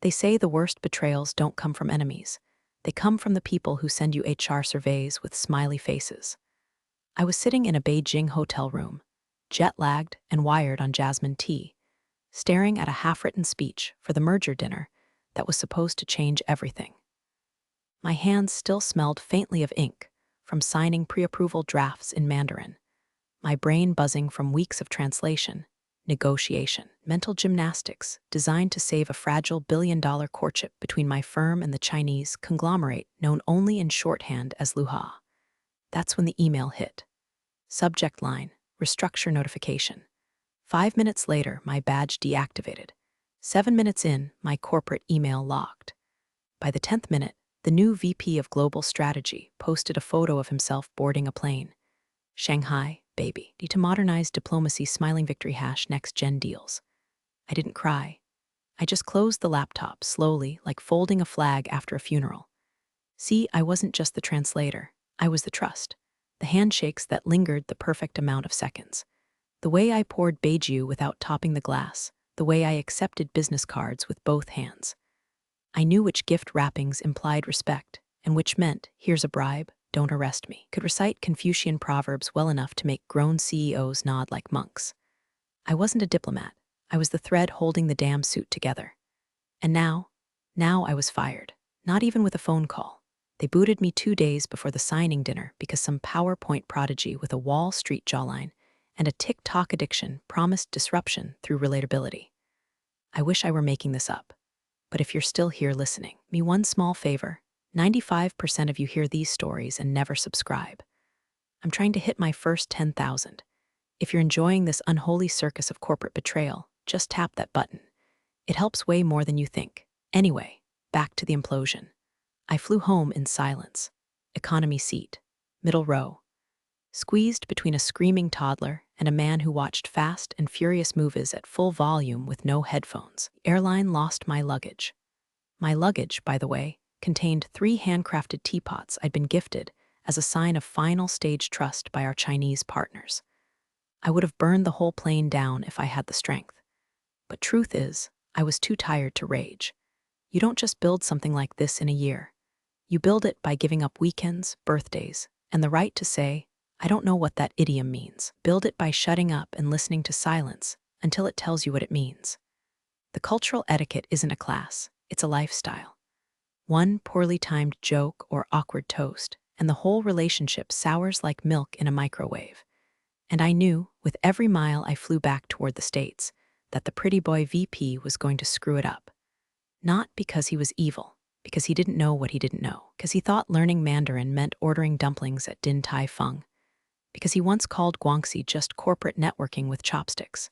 They say the worst betrayals don't come from enemies. They come from the people who send you HR surveys with smiley faces. I was sitting in a Beijing hotel room, jet-lagged and wired on jasmine tea, staring at a half-written speech for the merger dinner that was supposed to change everything. My hands still smelled faintly of ink from signing pre-approval drafts in Mandarin, my brain buzzing from weeks of translation, negotiation, mental gymnastics designed to save a fragile billion-dollar courtship between my firm and the Chinese conglomerate known only in shorthand as Luha. That's when the email hit. Subject line, restructure notification. 5 minutes later, my badge deactivated. 7 minutes in, my corporate email locked. By the 10th minute, the new VP of Global Strategy posted a photo of himself boarding a plane. Shanghai, baby. To modernize diplomacy, smiling victory # next-gen deals. I didn't cry. I just closed the laptop slowly, like folding a flag after a funeral. See, I wasn't just the translator. I was the trust. The handshakes that lingered the perfect amount of seconds. The way I poured beijiu without topping the glass. The way I accepted business cards with both hands. I knew which gift wrappings implied respect, and which meant, here's a bribe, don't arrest me. Could recite Confucian proverbs well enough to make grown CEOs nod like monks. I wasn't a diplomat. I was the thread holding the damn suit together. And now I was fired. Not even with a phone call. They booted me 2 days before the signing dinner because some PowerPoint prodigy with a Wall Street jawline and a TikTok addiction promised disruption through relatability. I wish I were making this up. But if you're still here listening, me one small favor. 95% of you hear these stories and never subscribe. I'm trying to hit my first 10,000. If you're enjoying this unholy circus of corporate betrayal, just tap that button. It helps way more than you think. Anyway, back to the implosion. I flew home in silence. Economy seat. Middle row. Squeezed between a screaming toddler and a man who watched Fast and Furious movies at full volume with no headphones. The airline lost my luggage. My luggage, by the way, contained 3 handcrafted teapots I'd been gifted as a sign of final stage trust by our Chinese partners. I would have burned the whole plane down if I had the strength. But truth is, I was too tired to rage. You don't just build something like this in a year. You build it by giving up weekends, birthdays, and the right to say, I don't know what that idiom means. Build it by shutting up and listening to silence until it tells you what it means. The cultural etiquette isn't a class, it's a lifestyle. One poorly timed joke or awkward toast, and the whole relationship sours like milk in a microwave. And I knew, with every mile I flew back toward the States, that the pretty boy VP was going to screw it up. Not because he was evil, because he didn't know what he didn't know, because he thought learning Mandarin meant ordering dumplings at Din Tai Fung, because he once called Guangxi just corporate networking with chopsticks.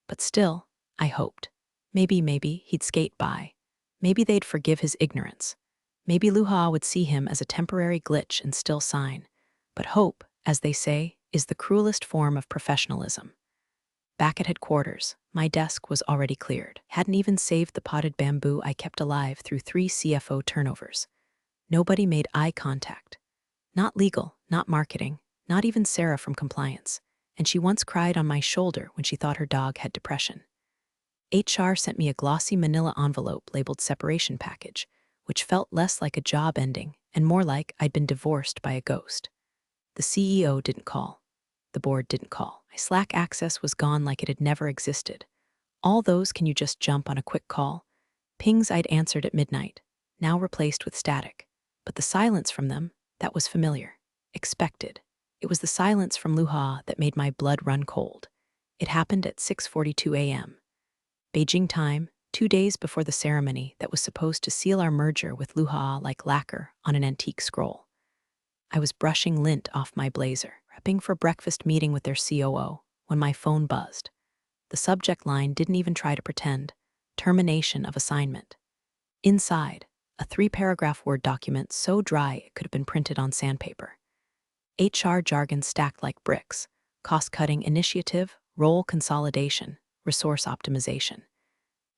But still, I hoped. Maybe he'd skate by. Maybe they'd forgive his ignorance. Maybe Luha would see him as a temporary glitch and still sign. But hope, as they say, is the cruelest form of professionalism. Back at headquarters, my desk was already cleared. Hadn't even saved the potted bamboo I kept alive through 3 CFO turnovers. Nobody made eye contact. Not legal, not marketing, not even Sarah from compliance. And she once cried on my shoulder when she thought her dog had depression. HR sent me a glossy manila envelope labeled separation package, which felt less like a job ending and more like I'd been divorced by a ghost. The CEO didn't call. The board didn't call. My Slack access was gone like it had never existed. All those "can you just jump on a quick call" pings I'd answered at midnight, now replaced with static. But the silence from them, that was familiar, expected. It was the silence from Luha that made my blood run cold. It happened at 6:42 a.m. Beijing time, 2 days before the ceremony that was supposed to seal our merger with Luha like lacquer on an antique scroll. I was brushing lint off my blazer, prepping for breakfast meeting with their COO, when my phone buzzed. The subject line didn't even try to pretend. Termination of assignment. Inside, a 3-paragraph Word document so dry it could have been printed on sandpaper. HR jargon stacked like bricks. Cost-cutting initiative, role consolidation, resource optimization.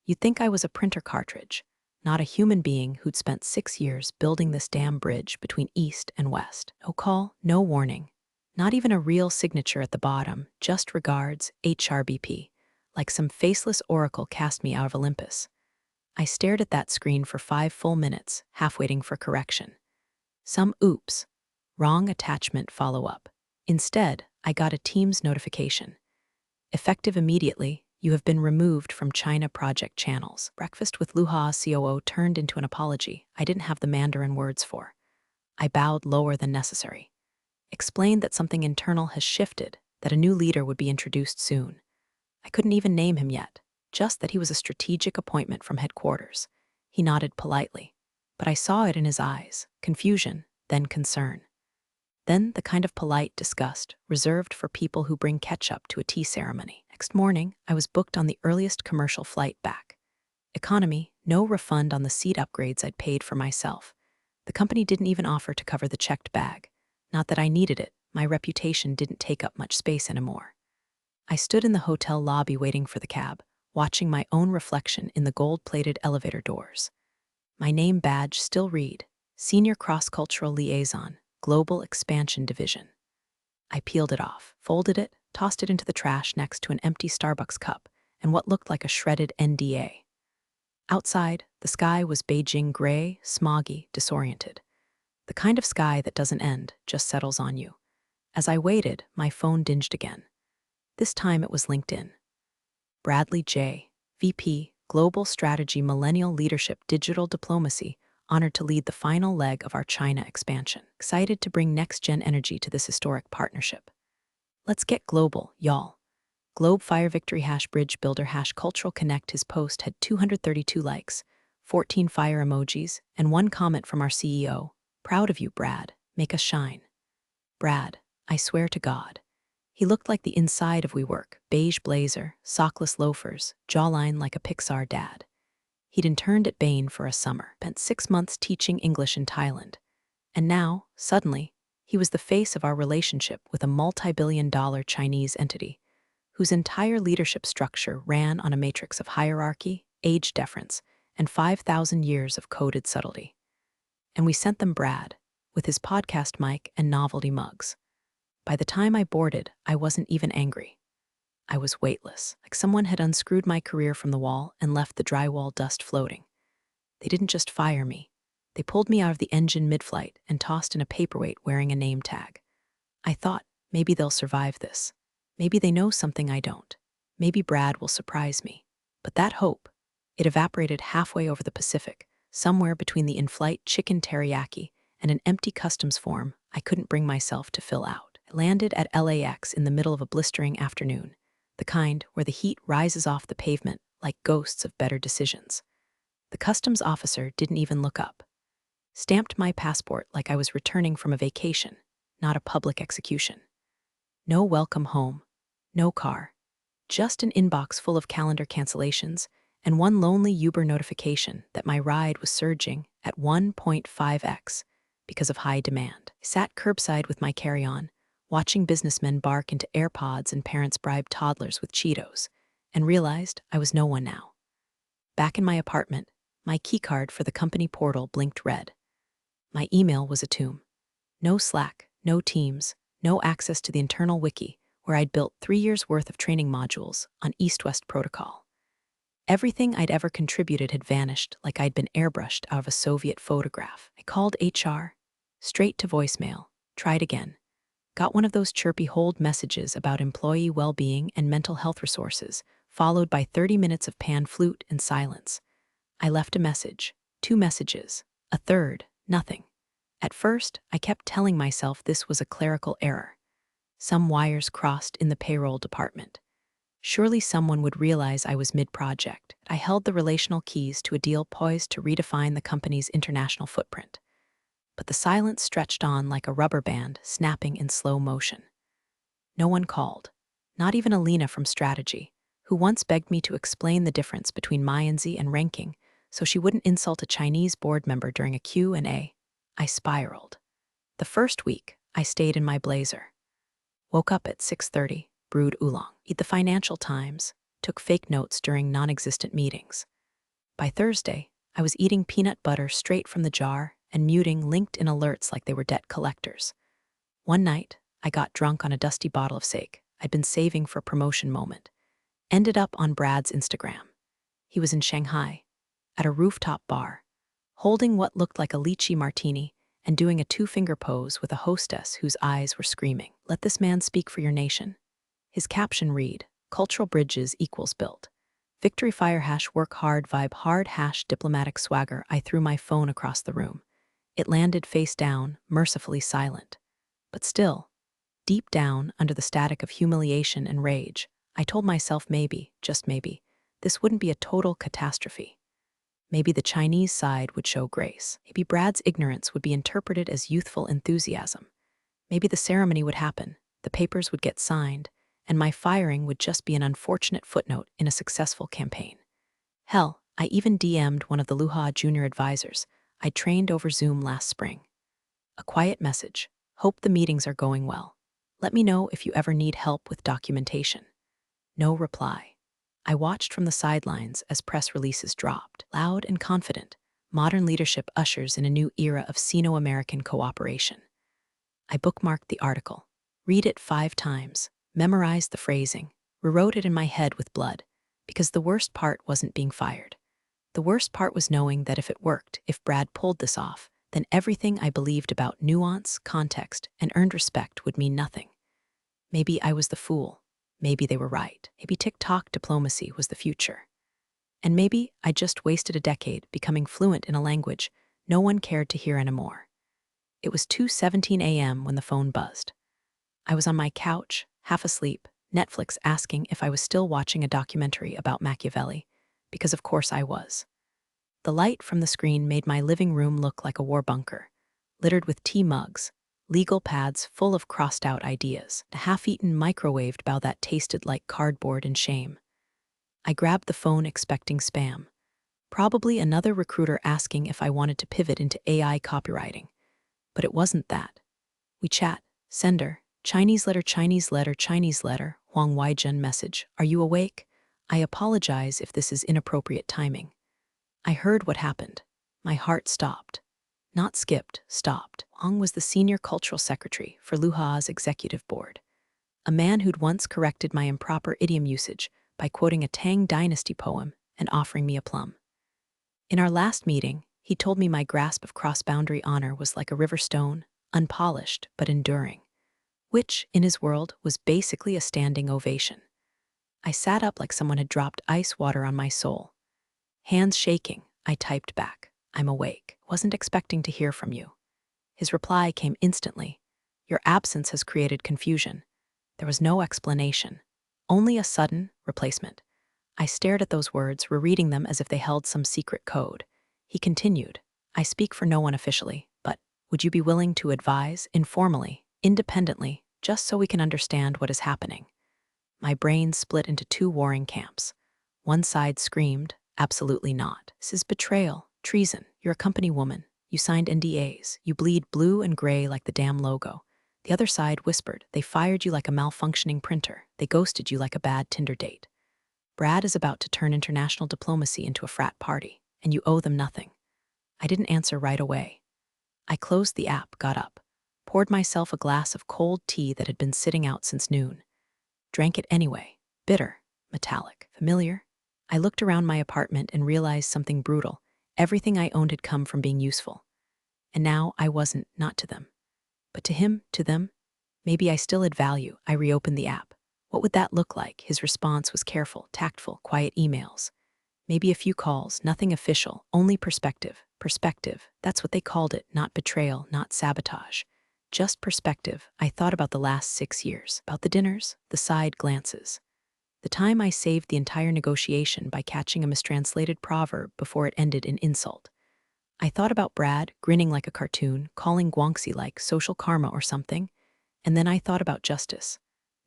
You'd think I was a printer cartridge, not a human being who'd spent 6 years building this damn bridge between East and West. No call, no warning. Not even a real signature at the bottom, just regards, HRBP, like some faceless oracle cast me out of Olympus. I stared at that screen for 5 full minutes, half waiting for correction. Some oops, wrong attachment follow-up. Instead, I got a Teams notification. Effective immediately, you have been removed from China project channels. Breakfast with Luha COO turned into an apology I didn't have the Mandarin words for. I bowed lower than necessary. Explained that something internal has shifted, that a new leader would be introduced soon. I couldn't even name him yet, just that he was a strategic appointment from headquarters. He nodded politely, but I saw it in his eyes, confusion, then concern. Then the kind of polite disgust reserved for people who bring ketchup to a tea ceremony. Next morning, I was booked on the earliest commercial flight back. Economy, no refund on the seat upgrades I'd paid for myself. The company didn't even offer to cover the checked bag. Not that I needed it, my reputation didn't take up much space anymore. I stood in the hotel lobby waiting for the cab, watching my own reflection in the gold-plated elevator doors. My name badge still read, Senior Cross-Cultural Liaison, Global Expansion Division. I peeled it off, folded it, tossed it into the trash next to an empty Starbucks cup and what looked like a shredded NDA. Outside, the sky was Beijing gray, smoggy, disoriented. The kind of sky that doesn't end, just settles on you. As I waited, my phone dinged again. This time it was LinkedIn. Bradley J., VP, Global Strategy Millennial Leadership Digital Diplomacy, honored to lead the final leg of our China expansion. Excited to bring next-gen energy to this historic partnership. Let's get global, y'all. Globe Fire Victory #Bridge Builder #Cultural Connect. His post had 232 likes, 14 fire emojis, and one comment from our CEO. Proud of you, Brad. Make us shine. Brad, I swear to God. He looked like the inside of WeWork, beige blazer, sockless loafers, jawline like a Pixar dad. He'd interned at Bain for a summer, spent 6 months teaching English in Thailand. And now, suddenly, he was the face of our relationship with a multi-billion-dollar Chinese entity, whose entire leadership structure ran on a matrix of hierarchy, age deference, and 5,000 years of coded subtlety. And we sent them Brad, with his podcast mic and novelty mugs. By the time I boarded, I wasn't even angry. I was weightless, like someone had unscrewed my career from the wall and left the drywall dust floating. They didn't just fire me. They pulled me out of the engine mid-flight and tossed in a paperweight wearing a name tag. I thought, maybe they'll survive this. Maybe they know something I don't. Maybe Brad will surprise me. But that hope, it evaporated halfway over the Pacific, somewhere between the in-flight chicken teriyaki and an empty customs form I couldn't bring myself to fill out. I landed at LAX in the middle of a blistering afternoon, the kind where the heat rises off the pavement like ghosts of better decisions. The customs officer didn't even look up. Stamped my passport like I was returning from a vacation, not a public execution. No welcome home, no car, just an inbox full of calendar cancellations and one lonely Uber notification that my ride was surging at 1.5x because of high demand. I sat curbside with my carry-on, watching businessmen bark into AirPods and parents bribe toddlers with Cheetos, and realized I was no one now. Back in my apartment, my keycard for the company portal blinked red. My email was a tomb. No Slack, no Teams, no access to the internal wiki where I'd built 3 years' worth of training modules on East-West protocol. Everything I'd ever contributed had vanished like I'd been airbrushed out of a Soviet photograph. I called HR, straight to voicemail, tried again. Got one of those chirpy hold messages about employee well-being and mental health resources, followed by 30 minutes of pan flute and silence. I left a message, 2 messages, a third, nothing. At first, I kept telling myself this was a clerical error. Some wires crossed in the payroll department. Surely someone would realize I was mid-project. I held the relational keys to a deal poised to redefine the company's international footprint. But the silence stretched on like a rubber band snapping in slow motion. No one called, not even Alina from Strategy, who once begged me to explain the difference between Mayanzi and ranking so she wouldn't insult a Chinese board member during a Q&A. I spiraled. The first week, I stayed in my blazer. Woke up at 6:30, brewed oolong, eat the Financial Times, took fake notes during non-existent meetings. By Thursday, I was eating peanut butter straight from the jar and muting LinkedIn alerts like they were debt collectors. One night, I got drunk on a dusty bottle of sake I'd been saving for a promotion moment. Ended up on Brad's Instagram. He was in Shanghai. at a rooftop bar, holding what looked like a lychee martini and doing a two-finger pose with a hostess whose eyes were screaming, "Let this man speak for your nation." His caption read, "Cultural bridges equals built. Victory fire # work hard vibe hard # diplomatic swagger." I threw my phone across the room. It landed face down, mercifully silent. But still, deep down, under the static of humiliation and rage, I told myself maybe, just maybe, this wouldn't be a total catastrophe. Maybe the Chinese side would show grace. Maybe Brad's ignorance would be interpreted as youthful enthusiasm. Maybe the ceremony would happen, the papers would get signed, and my firing would just be an unfortunate footnote in a successful campaign. Hell, I even DM'd one of the Luha junior advisors I trained over Zoom last spring. A quiet message. "Hope the meetings are going well. Let me know if you ever need help with documentation." No reply. I watched from the sidelines as press releases dropped. Loud and confident, modern leadership ushers in a new era of Sino-American cooperation. I bookmarked the article, read it 5 times, memorized the phrasing, rewrote it in my head with blood, because the worst part wasn't being fired. The worst part was knowing that if it worked, if Brad pulled this off, then everything I believed about nuance, context, and earned respect would mean nothing. Maybe I was the fool. Maybe they were right. Maybe TikTok diplomacy was the future. And maybe I just wasted a decade becoming fluent in a language no one cared to hear anymore. It was 2:17 a.m. when the phone buzzed. I was on my couch, half asleep, Netflix asking if I was still watching a documentary about Machiavelli, because of course I was. The light from the screen made my living room look like a war bunker, littered with tea mugs, legal pads full of crossed-out ideas, a half-eaten microwaved bow that tasted like cardboard and shame. I grabbed the phone expecting spam. Probably another recruiter asking if I wanted to pivot into AI copywriting. But it wasn't that. We chat, sender, Chinese letter, Chinese letter, Chinese letter, Huang Weijun message, "Are you awake? I apologize if this is inappropriate timing." I heard what happened. My heart stopped. Not skipped, stopped. Huang was the senior cultural secretary for Luha's executive board, a man who'd once corrected my improper idiom usage by quoting a Tang Dynasty poem and offering me a plum. In our last meeting, he told me my grasp of cross-boundary honor was like a river stone, unpolished but enduring, which, in his world, was basically a standing ovation. I sat up like someone had dropped ice water on my soul. Hands shaking, I typed back, "I'm awake. Wasn't expecting to hear from you." His reply came instantly. "Your absence has created confusion." There was no explanation, only a sudden replacement. I stared at those words, rereading them as if they held some secret code. He continued, "I speak for no one officially, but would you be willing to advise, informally, independently, just so we can understand what is happening?" My brain split into 2 warring camps. One side screamed, "Absolutely not. This is betrayal, treason. You're a company woman. You signed NDAs. You bleed blue and gray like the damn logo." The other side whispered, "They fired you like a malfunctioning printer. They ghosted you like a bad Tinder date. Brad is about to turn international diplomacy into a frat party, and you owe them nothing." I didn't answer right away. I closed the app, got up, poured myself a glass of cold tea that had been sitting out since noon. Drank it anyway, bitter, metallic, familiar. I looked around my apartment and realized something brutal. Everything I owned had come from being useful. And now I wasn't, not to them. But to him, to them, maybe I still had value. I reopened the app. What would that look like? His response was careful, tactful, quiet emails. Maybe a few calls, nothing official, only perspective. Perspective, that's what they called it, not betrayal, not sabotage. Just perspective. I thought about the last 6 years, about the dinners, the side glances. The time I saved the entire negotiation by catching a mistranslated proverb before it ended in insult. I thought about Brad, grinning like a cartoon, calling Guangxi like social karma or something. And then I thought about justice.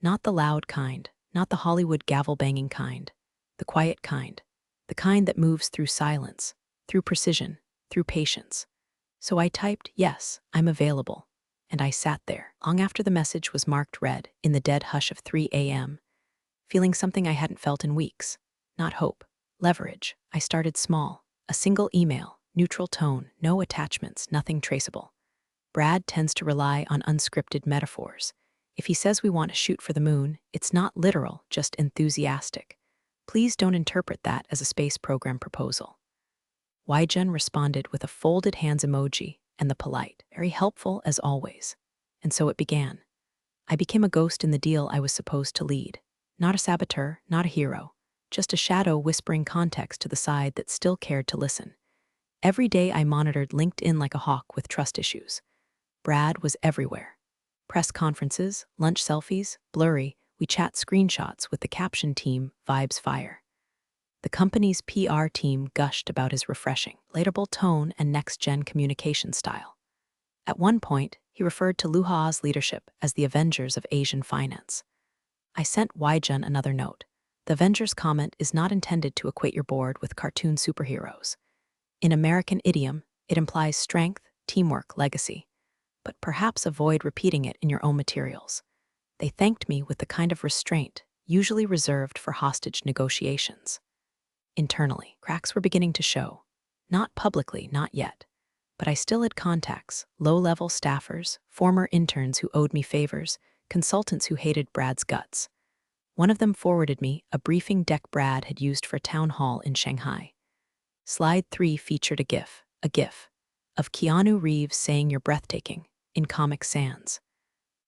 Not the loud kind, not the Hollywood gavel-banging kind. The quiet kind. The kind that moves through silence, through precision, through patience. So I typed, "Yes, I'm available." And I sat there, long after the message was marked read, in the dead hush of 3 a.m., feeling something I hadn't felt in weeks. Not hope. Leverage. I started small. A single email, neutral tone, no attachments, nothing traceable. Brad tends to rely on unscripted metaphors. If he says we want to shoot for the moon, it's not literal, just enthusiastic. Please don't interpret that as a space program proposal. Waijen responded with a folded hands emoji and the polite, very helpful as always. And so it began. I became a ghost in the deal I was supposed to lead. Not a saboteur, not a hero, just a shadow whispering context to the side that still cared to listen. Every day I monitored LinkedIn like a hawk with trust issues. Brad was everywhere. Press conferences, lunch selfies, blurry, we chat screenshots with the caption team, vibes fire. The company's PR team gushed about his refreshing, relatable tone and next-gen communication style. At one point, he referred to Luha's leadership as the Avengers of Asian finance. I sent Waijun another note. The Avengers comment is not intended to equate your board with cartoon superheroes. In American idiom, it implies strength, teamwork, legacy. But perhaps avoid repeating it in your own materials. They thanked me with the kind of restraint usually reserved for hostage negotiations. Internally, cracks were beginning to show. Not publicly, not yet. But I still had contacts, low-level staffers, former interns who owed me favors, consultants who hated Brad's guts. One of them forwarded me a briefing deck Brad had used for a town hall in Shanghai. Slide 3 featured a GIF, of Keanu Reeves saying you're breathtaking, in Comic Sans.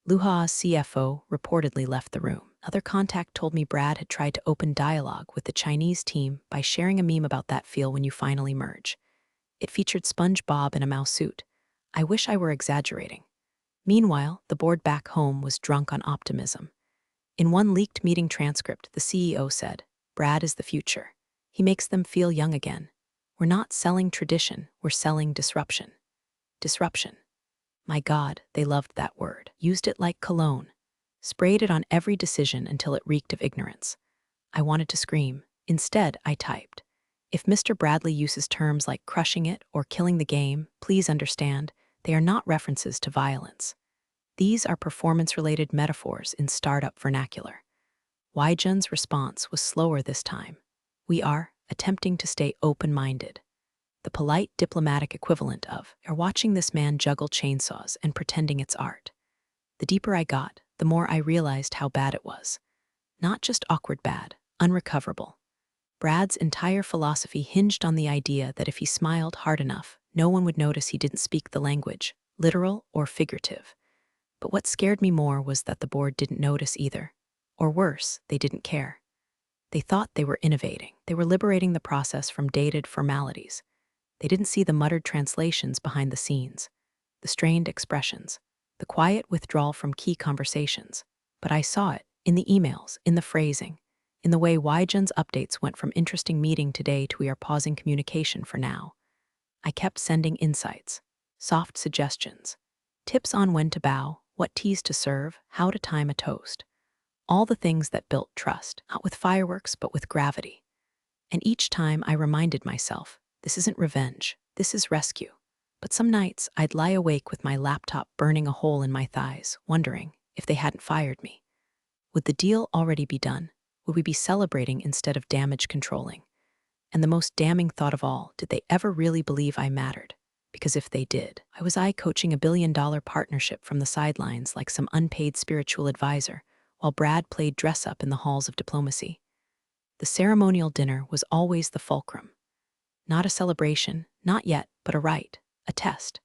Luha's CFO reportedly left the room. Other contact told me Brad had tried to open dialogue with the Chinese team by sharing a meme about that feel when you finally merge. It featured SpongeBob in a mouse suit. I wish I were exaggerating. Meanwhile, the board back home was drunk on optimism. In one leaked meeting transcript, the CEO said, "Brad is the future. He makes them feel young again. We're not selling tradition, we're selling disruption." Disruption. My God, they loved that word. Used it like cologne. Sprayed it on every decision until it reeked of ignorance. I wanted to scream. Instead, I typed, "If Mr. Bradley uses terms like crushing it or killing the game, please understand, they are not references to violence. These are performance-related metaphors in startup vernacular." Waijun's response was slower this time. "We are attempting to stay open-minded." The polite diplomatic equivalent of, "You're watching this man juggle chainsaws and pretending it's art." The deeper I got, the more I realized how bad it was. Not just awkward bad, unrecoverable. Brad's entire philosophy hinged on the idea that if he smiled hard enough, no one would notice he didn't speak the language, literal or figurative. But what scared me more was that the board didn't notice either. Or worse, they didn't care. They thought they were innovating. They were liberating the process from dated formalities. They didn't see the muttered translations behind the scenes, the strained expressions, the quiet withdrawal from key conversations. But I saw it in the emails, in the phrasing, in the way Waijun's updates went from interesting meeting today to we are pausing communication for now. I kept sending insights, soft suggestions, tips on when to bow, what teas to serve, how to time a toast. All the things that built trust, not with fireworks, but with gravity. And each time I reminded myself, this isn't revenge, this is rescue. But some nights I'd lie awake with my laptop burning a hole in my thighs, wondering if they hadn't fired me. Would the deal already be done? Would we be celebrating instead of damage controlling? And the most damning thought of all, did they ever really believe I mattered? Because if they did, why was I coaching a billion-dollar partnership from the sidelines like some unpaid spiritual advisor, while Brad played dress-up in the halls of diplomacy? The ceremonial dinner was always the fulcrum. Not a celebration, not yet, but a rite, a test,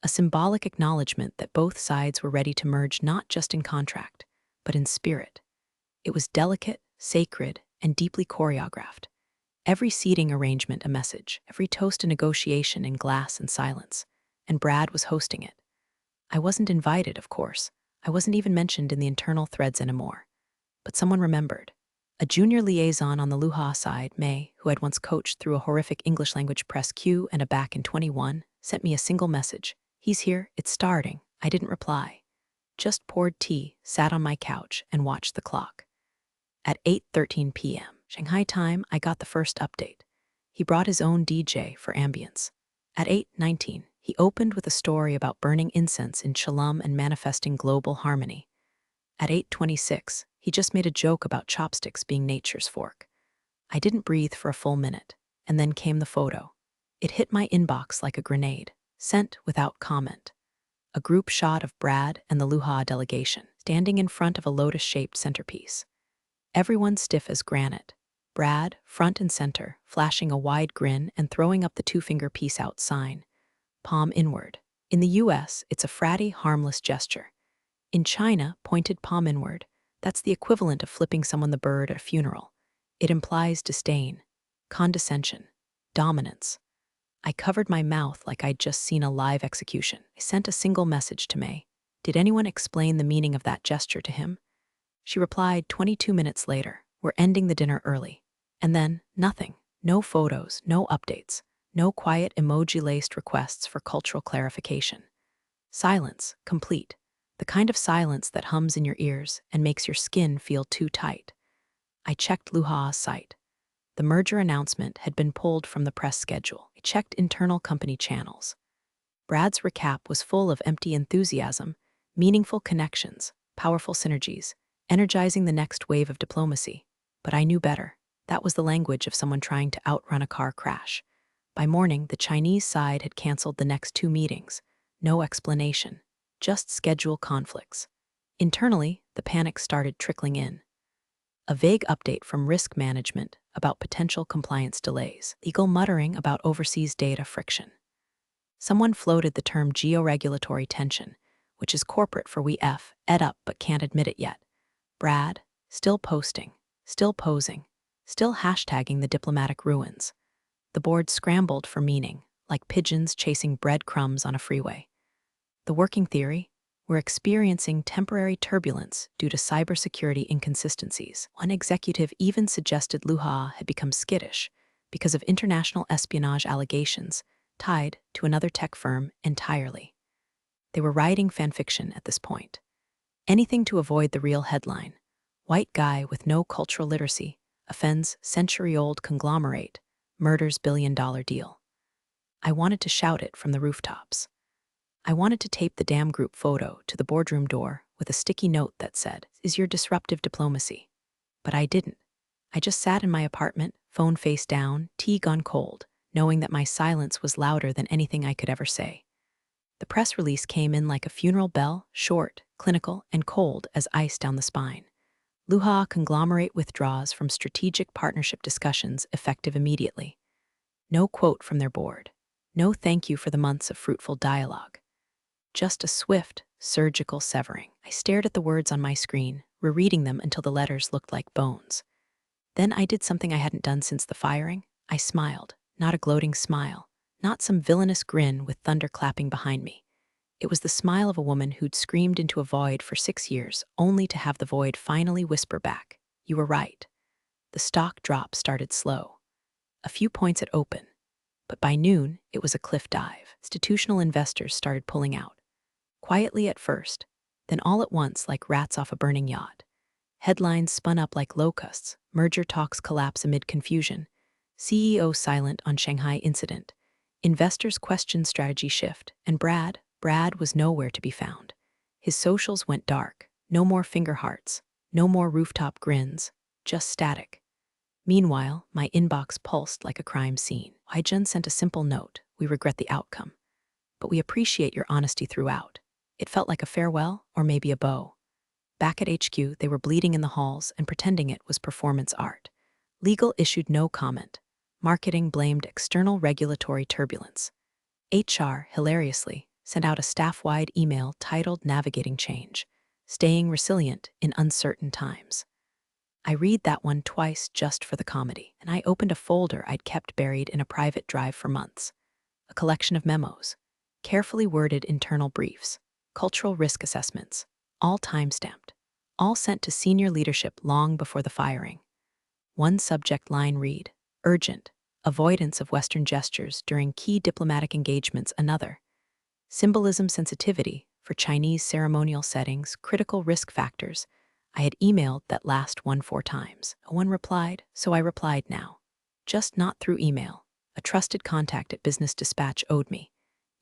a symbolic acknowledgement that both sides were ready to merge not just in contract, but in spirit. It was delicate, sacred, and deeply choreographed. Every seating arrangement a message, every toast a negotiation in glass and silence, and Brad was hosting it. I wasn't invited, of course. I wasn't even mentioned in the internal threads anymore. But someone remembered. A junior liaison on the Luha side, May, who had once coached through a horrific English language press Q and a back in 21, sent me a single message. "He's here, it's starting." I didn't reply. Just poured tea, sat on my couch, and watched the clock. At 8:13 p.m. Shanghai time, I got the first update. He brought his own DJ for ambience. At 8:19, he opened with a story about burning incense in Chelum and manifesting global harmony. At 8:26, he just made a joke about chopsticks being nature's fork. I didn't breathe for a full minute, and then came the photo. It hit my inbox like a grenade, sent without comment. A group shot of Brad and the Luha delegation, standing in front of a lotus-shaped centerpiece. Everyone stiff as granite. Brad, front and center, flashing a wide grin and throwing up the two-finger peace out sign, palm inward. In the US, it's a fratty, harmless gesture. In China, pointed palm inward, that's the equivalent of flipping someone the bird at a funeral. It implies disdain, condescension, dominance. I covered my mouth like I'd just seen a live execution. I sent a single message to May. Did anyone explain the meaning of that gesture to him? She replied 22 minutes later, we're ending the dinner early. And then, nothing. No photos, no updates, no quiet emoji-laced requests for cultural clarification. Silence, complete. The kind of silence that hums in your ears and makes your skin feel too tight. I checked Luha's site. The merger announcement had been pulled from the press schedule. I checked internal company channels. Brad's recap was full of empty enthusiasm, meaningful connections, powerful synergies, energizing the next wave of diplomacy. But I knew better. That was the language of someone trying to outrun a car crash. By morning, the Chinese side had canceled the next 2 meetings. No explanation, just schedule conflicts. Internally, the panic started trickling in. A vague update from risk management about potential compliance delays, legal muttering about overseas data friction. Someone floated the term georegulatory tension, which is corporate for we ed up but can't admit it yet. Brad, still posting, still posing, still hashtagging the diplomatic ruins. The board scrambled for meaning, like pigeons chasing breadcrumbs on a freeway. The working theory? We're experiencing temporary turbulence due to cybersecurity inconsistencies. One executive even suggested Luha had become skittish because of international espionage allegations tied to another tech firm entirely. They were writing fanfiction at this point. Anything to avoid the real headline. White guy with no cultural literacy offends century-old conglomerate, murders billion-dollar deal. I wanted to shout it from the rooftops. I wanted to tape the damn group photo to the boardroom door with a sticky note that said, "Is your disruptive diplomacy?" But I didn't. I just sat in my apartment, phone face down, tea gone cold, knowing that my silence was louder than anything I could ever say. The press release came in like a funeral bell, short, clinical, and cold as ice down the spine. Luha conglomerate withdraws from strategic partnership discussions effective immediately. No quote from their board. No thank you for the months of fruitful dialogue. Just a swift, surgical severing. I stared at the words on my screen, rereading them until the letters looked like bones. Then I did something I hadn't done since the firing. I smiled, not a gloating smile, not some villainous grin with thunder clapping behind me. It was the smile of a woman who'd screamed into a void for 6 years, only to have the void finally whisper back, "You were right." The stock drop started slow. A few points at open. But by noon, it was a cliff dive. Institutional investors started pulling out. Quietly at first, then all at once like rats off a burning yacht. Headlines spun up like locusts, merger talks collapse amid confusion, CEO silent on Shanghai incident, investors question strategy shift, and Brad was nowhere to be found. His socials went dark, no more finger hearts, no more rooftop grins, just static. Meanwhile, my inbox pulsed like a crime scene. Haijun sent a simple note, "We regret the outcome, but we appreciate your honesty throughout." It felt like a farewell or maybe a bow. Back at HQ, they were bleeding in the halls and pretending it was performance art. Legal issued no comment. Marketing blamed external regulatory turbulence. HR, hilariously, sent out a staff-wide email titled Navigating Change, Staying Resilient in Uncertain Times. I read that one twice just for the comedy, and I opened a folder I'd kept buried in a private drive for months. A collection of memos, carefully worded internal briefs, cultural risk assessments, all time-stamped, all sent to senior leadership long before the firing. One subject line read, "Urgent, avoidance of Western gestures during key diplomatic engagements." Another, "Symbolism sensitivity for Chinese ceremonial settings, critical risk factors." I had emailed that last one 4 times. No one replied, so I replied now. Just not through email. A trusted contact at Business Dispatch owed me.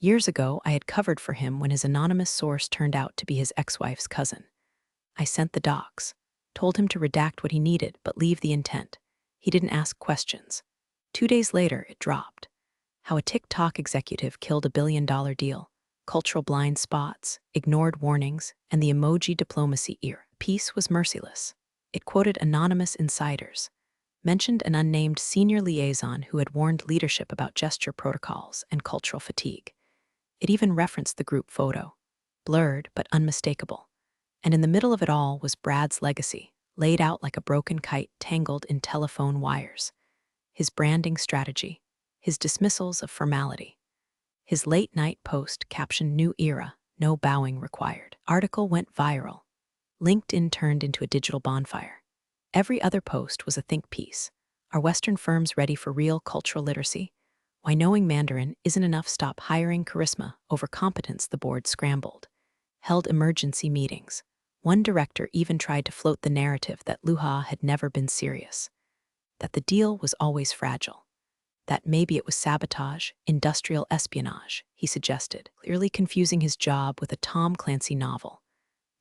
Years ago, I had covered for him when his anonymous source turned out to be his ex-wife's cousin. I sent the docs, told him to redact what he needed but leave the intent. He didn't ask questions. 2 days later, it dropped. How a TikTok executive killed a billion-dollar deal, cultural blind spots, ignored warnings, and the emoji diplomacy era. Peace was merciless. It quoted anonymous insiders. mentioned an unnamed senior liaison who had warned leadership about gesture protocols and cultural fatigue. It even referenced the group photo, blurred but unmistakable. And in the middle of it all was Brad's legacy, laid out like a broken kite tangled in telephone wires. His branding strategy, his dismissals of formality. His late-night post captioned "New Era, no bowing required." Article went viral. LinkedIn turned into a digital bonfire. Every other post was a think piece. Are Western firms ready for real cultural literacy? Why knowing Mandarin isn't enough, stop hiring charisma over competence, the board scrambled. Held emergency meetings. One director even tried to float the narrative that Luha had never been serious. That the deal was always fragile. That maybe it was sabotage, industrial espionage, he suggested, clearly confusing his job with a Tom Clancy novel.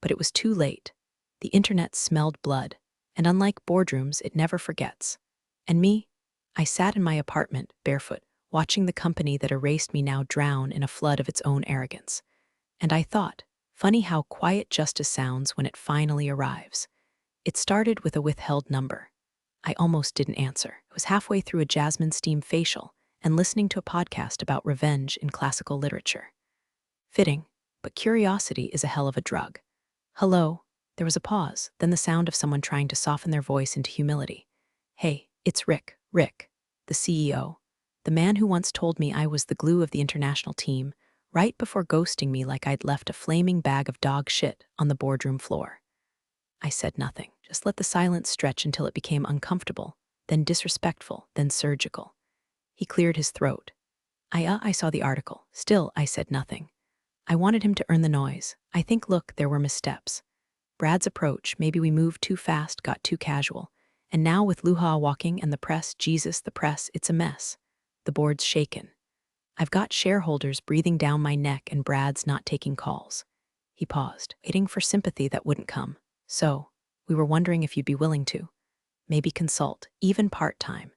But it was too late. The internet smelled blood, and unlike boardrooms, it never forgets. And me? I sat in my apartment, barefoot, watching the company that erased me now drown in a flood of its own arrogance. And I thought, funny how quiet justice sounds when it finally arrives. It started with a withheld number. I almost didn't answer. I was halfway through a jasmine steam facial and listening to a podcast about revenge in classical literature. Fitting, but curiosity is a hell of a drug. Hello. There was a pause, then the sound of someone trying to soften their voice into humility. Hey, it's Rick, the CEO. The man who once told me I was the glue of the international team, right before ghosting me like I'd left a flaming bag of dog shit on the boardroom floor. I said nothing, just let the silence stretch until it became uncomfortable, then disrespectful, then surgical. He cleared his throat. I saw the article. Still, I said nothing. I wanted him to earn the noise. I think, look, there were missteps. Brad's approach, maybe we moved too fast, got too casual. And now with Luha walking and the press, Jesus, the press, it's a mess. The board's shaken. I've got shareholders breathing down my neck and Brad's not taking calls. He paused, waiting for sympathy that wouldn't come. So, we were wondering if you'd be willing to. Maybe consult, even part-time.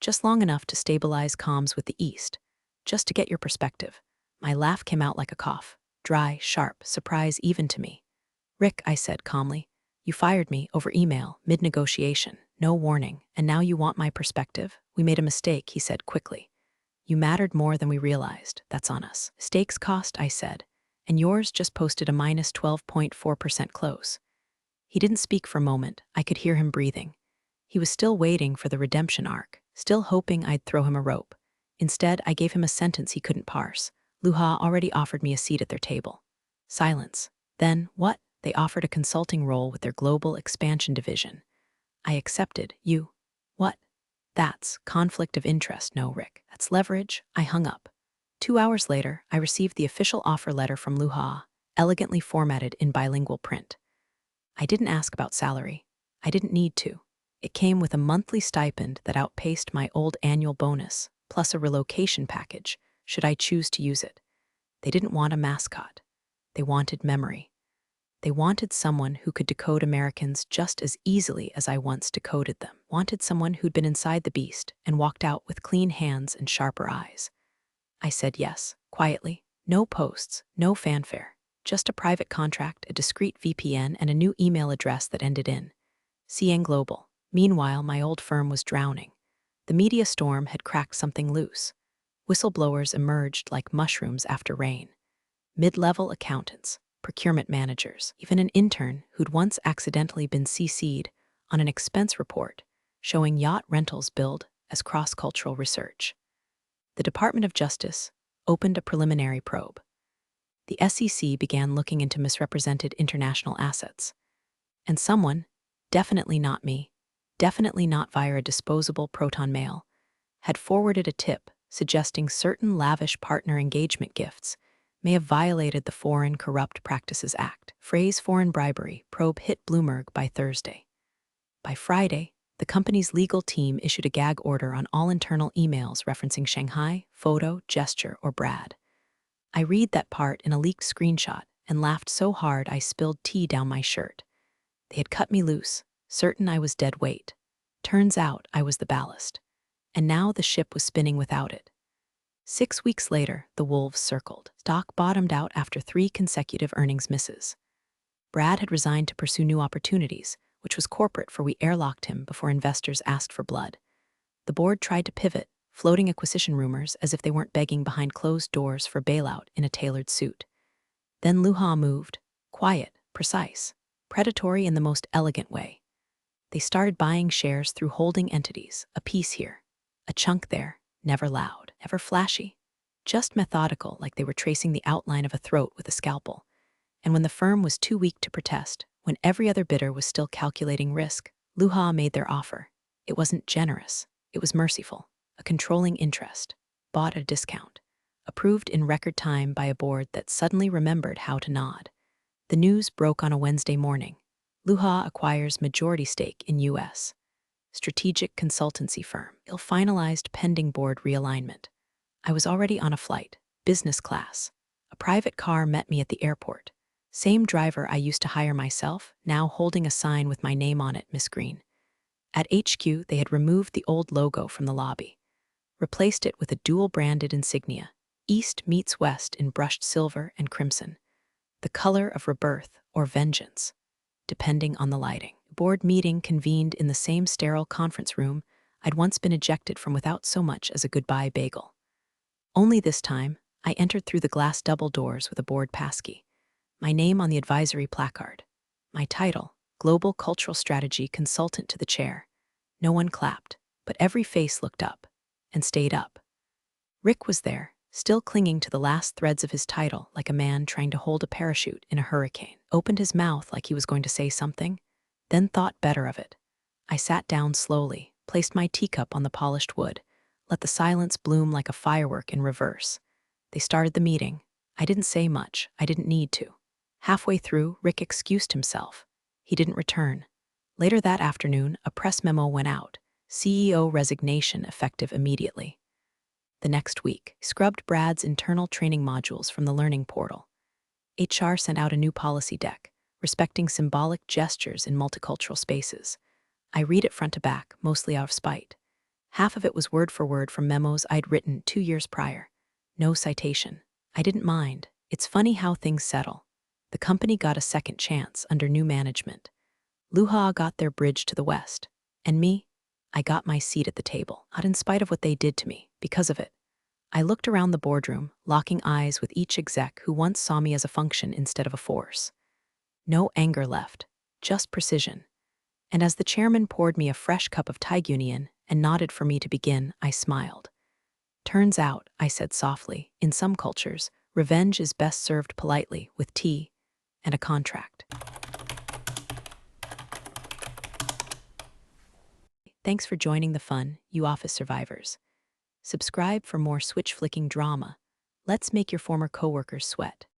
Just long enough to stabilize comms with the East. Just to get your perspective. My laugh came out like a cough. Dry, sharp, surprise even to me. Rick, I said calmly, you fired me over email, mid-negotiation, no warning, and now you want my perspective? We made a mistake, he said quickly. You mattered more than we realized. That's on us. Mistakes cost, I said, and yours just posted a minus 12.4% close. He didn't speak for a moment. I could hear him breathing. He was still waiting for the redemption arc, still hoping I'd throw him a rope. Instead, I gave him a sentence he couldn't parse. Luha already offered me a seat at their table. Silence. Then, what? They offered a consulting role with their global expansion division. I accepted. You? What? That's conflict of interest, no, Rick. That's leverage. I hung up. 2 hours later, I received the official offer letter from Luha, elegantly formatted in bilingual print. I didn't ask about salary. I didn't need to. It came with a monthly stipend that outpaced my old annual bonus, plus a relocation package, should I choose to use it. They didn't want a mascot. They wanted memory. They wanted someone who could decode Americans just as easily as I once decoded them. Wanted someone who'd been inside the beast and walked out with clean hands and sharper eyes. I said yes, quietly. No posts, no fanfare. Just a private contract, a discreet VPN, and a new email address that ended in CN Global. Meanwhile, my old firm was drowning. The media storm had cracked something loose. Whistleblowers emerged like mushrooms after rain. Mid-level accountants, procurement managers, even an intern who'd once accidentally been CC'd on an expense report showing yacht rentals billed as cross-cultural research. The Department of Justice opened a preliminary probe. The SEC began looking into misrepresented international assets. And someone, definitely not me, definitely not via a disposable proton mail, had forwarded a tip suggesting certain lavish partner engagement gifts may have violated the Foreign Corrupt Practices Act. Phrase foreign bribery probe hit Bloomberg by Thursday. By Friday, the company's legal team issued a gag order on all internal emails referencing Shanghai, photo, gesture, or Brad. I read that part in a leaked screenshot and laughed so hard I spilled tea down my shirt. They had cut me loose, certain I was dead weight. Turns out I was the ballast. And now the ship was spinning without it. 6 weeks later, the wolves circled. Stock bottomed out after 3 consecutive earnings misses. Brad had resigned to pursue new opportunities, which was corporate for we airlocked him before investors asked for blood. The board tried to pivot, floating acquisition rumors as if they weren't begging behind closed doors for bailout in a tailored suit. Then Luha moved, quiet, precise, predatory in the most elegant way. They started buying shares through holding entities, a piece here, a chunk there, never loud, never flashy, just methodical, like they were tracing the outline of a throat with a scalpel. And when the firm was too weak to protest, when every other bidder was still calculating risk, Luha made their offer. It wasn't generous, it was merciful, a controlling interest, bought at a discount, approved in record time by a board that suddenly remembered how to nod. The news broke on a Wednesday morning. Luha acquires majority stake in U.S. strategic consultancy firm. Ill-finalized pending board realignment. I was already on a flight, business class. A private car met me at the airport. Same driver I used to hire myself, now holding a sign with my name on it, Miss Green. At HQ, they had removed the old logo from the lobby, replaced it with a dual-branded insignia, East meets West in brushed silver and crimson, the color of rebirth or vengeance, depending on the lighting. Board meeting convened in the same sterile conference room I'd once been ejected from without so much as a goodbye bagel. Only this time, I entered through the glass double doors with a board passkey, my name on the advisory placard, my title, Global Cultural Strategy Consultant to the chair. No one clapped, but every face looked up, and stayed up. Rick was there, still clinging to the last threads of his title like a man trying to hold a parachute in a hurricane. Opened his mouth like he was going to say something, then thought better of it. I sat down slowly, placed my teacup on the polished wood, let the silence bloom like a firework in reverse. They started the meeting. I didn't say much, I didn't need to. Halfway through, Rick excused himself. He didn't return. Later that afternoon, a press memo went out, CEO resignation effective immediately. The next week, scrubbed Brad's internal training modules from the learning portal. HR sent out a new policy deck, respecting symbolic gestures in multicultural spaces. I read it front to back, mostly out of spite. Half of it was word for word from memos I'd written 2 years prior. No citation. I didn't mind. It's funny how things settle. The company got a second chance under new management. Luha got their bridge to the west. And me? I got my seat at the table, not in spite of what they did to me, because of it. I looked around the boardroom, locking eyes with each exec who once saw me as a function instead of a force. No anger left, just precision. And as the chairman poured me a fresh cup of Taigunian and nodded for me to begin, I smiled. Turns out, I said softly, in some cultures, revenge is best served politely with tea and a contract. Thanks for joining the fun, you office survivors. Subscribe for more switch-flicking drama. Let's make your former coworkers sweat.